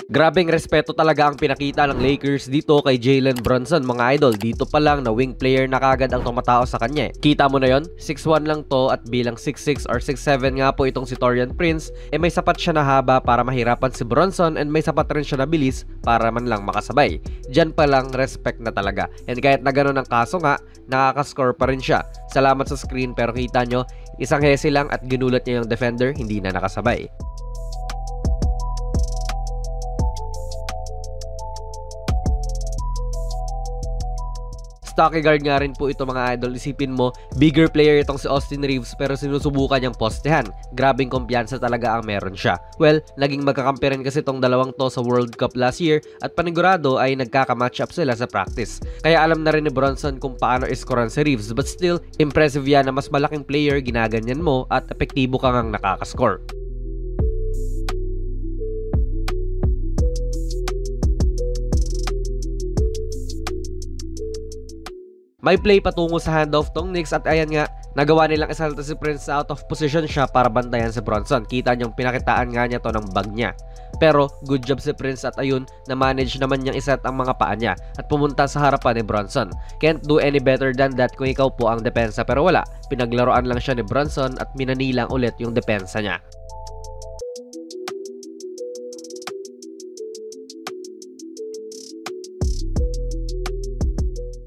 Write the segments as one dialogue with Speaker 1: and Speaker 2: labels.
Speaker 1: Grabeng respeto talaga ang pinakita ng Lakers dito kay Jalen Brunson, mga idol. Dito pa lang na wing player na kagad ang tumatao sa kanya. Kita mo na yon, 6'1 lang to at bilang 6'6 or 6'7 nga po itong si Taurean Prince, may sapat siya na haba para mahirapan si Brunson and may sapat rin siya na bilis para man lang makasabay. Diyan pa lang respect na talaga. And kahit na gano'n ang kaso nga, nakakascore pa rin siya. Salamat sa screen pero kita nyo, isang hesi lang at ginulat niya yung defender, hindi na nakasabay. Stocky guard nga rin po ito, mga idol. Isipin mo, bigger player itong si Austin Reeves pero sinusubukan niyang postehan. Grabing kumpiyansa talaga ang meron siya. Well, naging magkakampi rin kasi itong dalawang to sa World Cup last year at panigurado ay nagkaka-match up sila sa practice. Kaya alam na rin ni Brunson kung paano iskoran si Reeves, but still, impressive yan na mas malaking player ginaganyan mo at epektibo kang ang nakakascore. May play patungo sa handoff tong Knicks at ayan nga, nagawa nilang isalta si Prince out of position siya para bantayan si Brunson. Kita niyong pinakitaan nga niya to ng bag niya. Pero good job si Prince at ayun, na-manage naman niyang iset ang mga paa niya at pumunta sa harapan ni Brunson. Can't do any better than that kung ikaw po ang depensa, pero wala. Pinaglaruan lang siya ni Brunson at minanilang ulit yung depensa niya.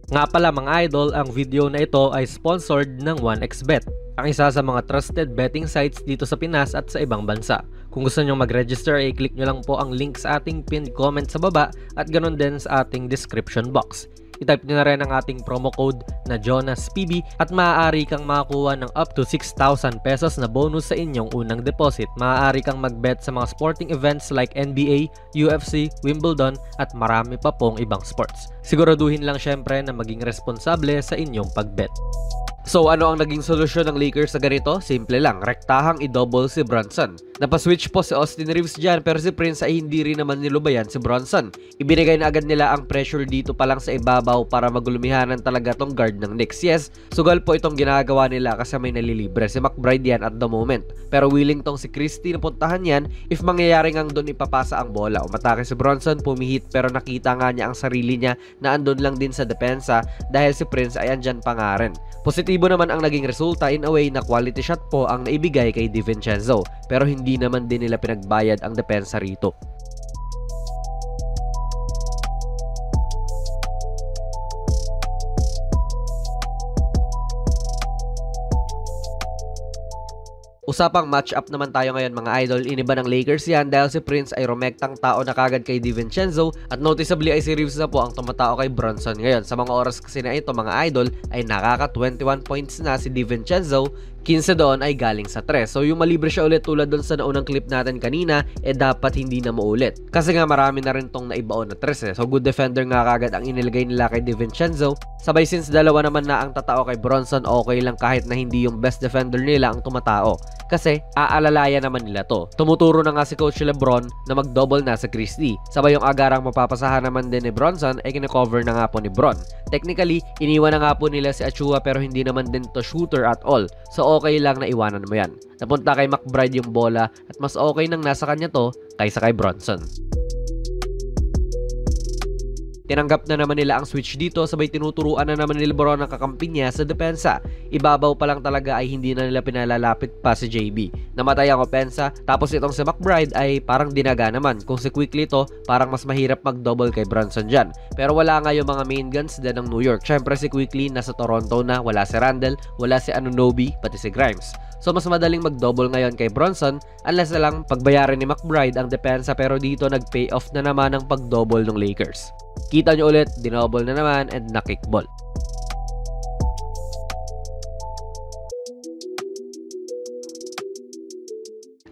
Speaker 1: Nga pala, mga idol, ang video na ito ay sponsored ng 1xBet, ang isa sa mga trusted betting sites dito sa Pinas at sa ibang bansa. Kung gusto nyo mag-register, i-click nyo lang po ang link sa ating pinned comment sa baba at ganun din sa ating description box. I-type nyo na rin ang ating promo code na JONASPB at maaari kang makakuha ng up to 6,000 pesos na bonus sa inyong unang deposit. Maaari kang mag-bet sa mga sporting events like NBA, UFC, Wimbledon at marami pa pong ibang sports. Siguraduhin lang syempre na maging responsable sa inyong pag-bet. So ano ang naging solusyon ng Lakers sa ganito? Simple lang, rektahang i-double si Brunson. Napaswitch po si Austin Reeves dyan pero si Prince ay hindi rin naman nilubayan si Brunson. Ibinigay na agad nila ang pressure dito pa lang sa ibabaw para magulumihanan talaga tong guard ng Knicks. Yes, sugal po itong ginagawa nila kasi may nalilibre si McBride yan at the moment. Pero willing tong si Christie na puntahan yan if mangyayari ngang doon ipapasa ang bola. Umatake si Brunson, pumihit pero nakita nga niya ang sarili niya na andun lang din sa depensa dahil si Prince ay andyan pa nga rin. Positibo naman ang naging resulta in a way na quality shot po ang naibigay kay DiVincenzo pero hindi naman din nila pinagbayad ang depensa rito. Usapang match-up naman tayo ngayon, mga idol. Iniba ng Lakers yan dahil si Prince ay rumektang tao na kagad kay DiVincenzo at noticeably ay si Reeves na po ang tumatao kay Brunson ngayon. Sa mga oras kasi na ito, mga idol, ay nakaka 21 points na si DiVincenzo, 15 doon ay galing sa 3. So yung malibre siya ulit tulad doon sa naunang clip natin kanina, dapat hindi na maulit. Kasi nga marami na rin tong naibaon na 3 . So good defender nga kagad ang inilagay nila kay DiVincenzo. Sabay since dalawa naman na ang tatao kay Brunson, okay lang kahit na hindi yung best defender nila ang tumatao. Kasi aalalaya naman nila to. Tumuturo na nga si Coach LeBron na mag-double na sa Christie. Sabay yung agarang mapapasahan naman din ni Brunson ay kina-cover na nga po ni Bron. Technically, iniwan na nga po nila si Achiuwa pero hindi naman din to shooter at all. So okay lang na iwanan mo yan. Napunta kay McBride yung bola at mas okay nang nasa kanya to kaysa kay Brunson. Tinanggap na naman nila ang switch dito, sabay tinuturuan na naman ni LeBron ang kakampi niya sa depensa. Ibabaw pa lang talaga ay hindi na nila pinalalapit pa si JB. Namatay ang opensa, tapos itong si McBride ay parang dinaga naman. Kung si Quickley to, parang mas mahirap mag-double kay Brunson dyan. Pero wala nga yung mga main guns din ng New York. Syempre si Quickley nasa Toronto na, wala si Randle, wala si Anunoby, pati si Grimes. So mas madaling mag-double ngayon kay Brunson unless na lang pagbayarin ni McBride ang depensa, pero dito nag-pay off na naman ang pag-double ng Lakers. Kita nyo ulit, dinouble na naman and na-kickball.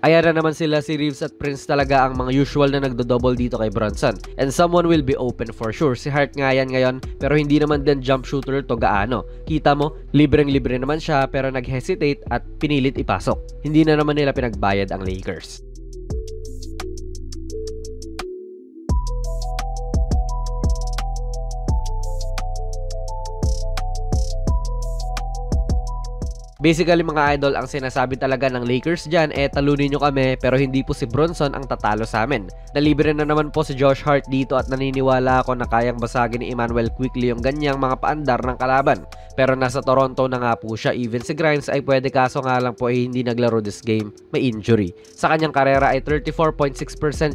Speaker 1: Ayan na naman sila, si Reeves at Prince talaga ang mga usual na nagdo-double dito kay Brunson. And someone will be open for sure. Si Hart nga yan ngayon, pero hindi naman din jump shooter to gaano. Kita mo, libreng-libre naman siya pero nag-hesitate at pinilit ipasok. Hindi na naman nila pinagbayad ang Lakers. Basically mga idol, ang sinasabi talaga ng Lakers dyan, talunin nyo kami pero hindi po si Bronson ang tatalo sa amin. Nalibre na naman po si Josh Hart dito at naniniwala ako na kayang basagin ni Immanuel Quickley yung ganyang mga paandar ng kalaban. Pero nasa Toronto na nga po siya. Even si Grimes ay pwede, kaso nga lang po hindi naglaro this game, may injury. Sa kanyang karera ay 34.6%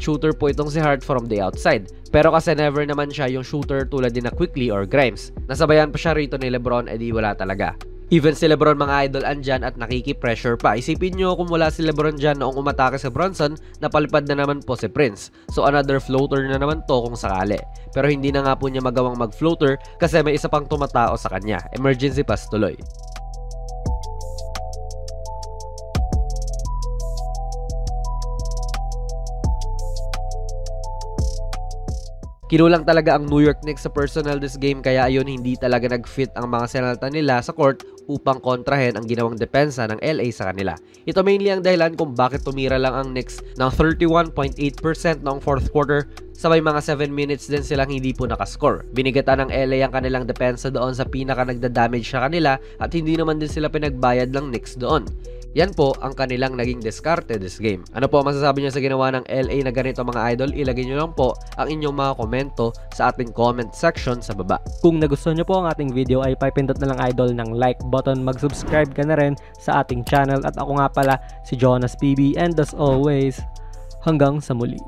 Speaker 1: shooter po itong si Hart from the outside. Pero kasi never naman siya yung shooter tulad din na Quickley or Grimes. Nasabayan pa siya rito ni LeBron, di wala talaga. Even si LeBron mga idol andyan at nakiki-pressure pa. Isipin nyo kung wala si LeBron dyan noong umatake si Bronson, napalipad na naman po si Prince. So another floater na naman to kung sakali. Pero hindi na nga po niya magawang mag-floater kasi may isa pang tumatao sa kanya. Emergency pass tuloy. Kinulang talaga ang New York Knicks sa personnel this game, kaya ayun, hindi talaga nag-fit ang mga senalta nila sa court upang kontrahen ang ginawang depensa ng LA sa kanila. Ito mainly ang dahilan kung bakit tumira lang ang Knicks ng 31.8% noong fourth quarter, sabay mga 7 minutes din silang hindi po nakascore. Binigatan ng LA ang kanilang depensa doon sa pinaka nagda-damage sa kanila at hindi naman din sila pinagbayad ng Knicks doon. Yan po ang kanilang naging diskarte this game. Ano po masasabi niyo sa ginawa ng LA na ganito mga idol? Ilagay niyo lang po ang inyong mga komento sa ating comment section sa baba.
Speaker 2: Kung nagustuhan niyo po ang ating video ay pipindot na lang idol ng like button, mag-subscribe ka na rin sa ating channel at ako nga pala si Jonas PB, and as always, hanggang sa muli.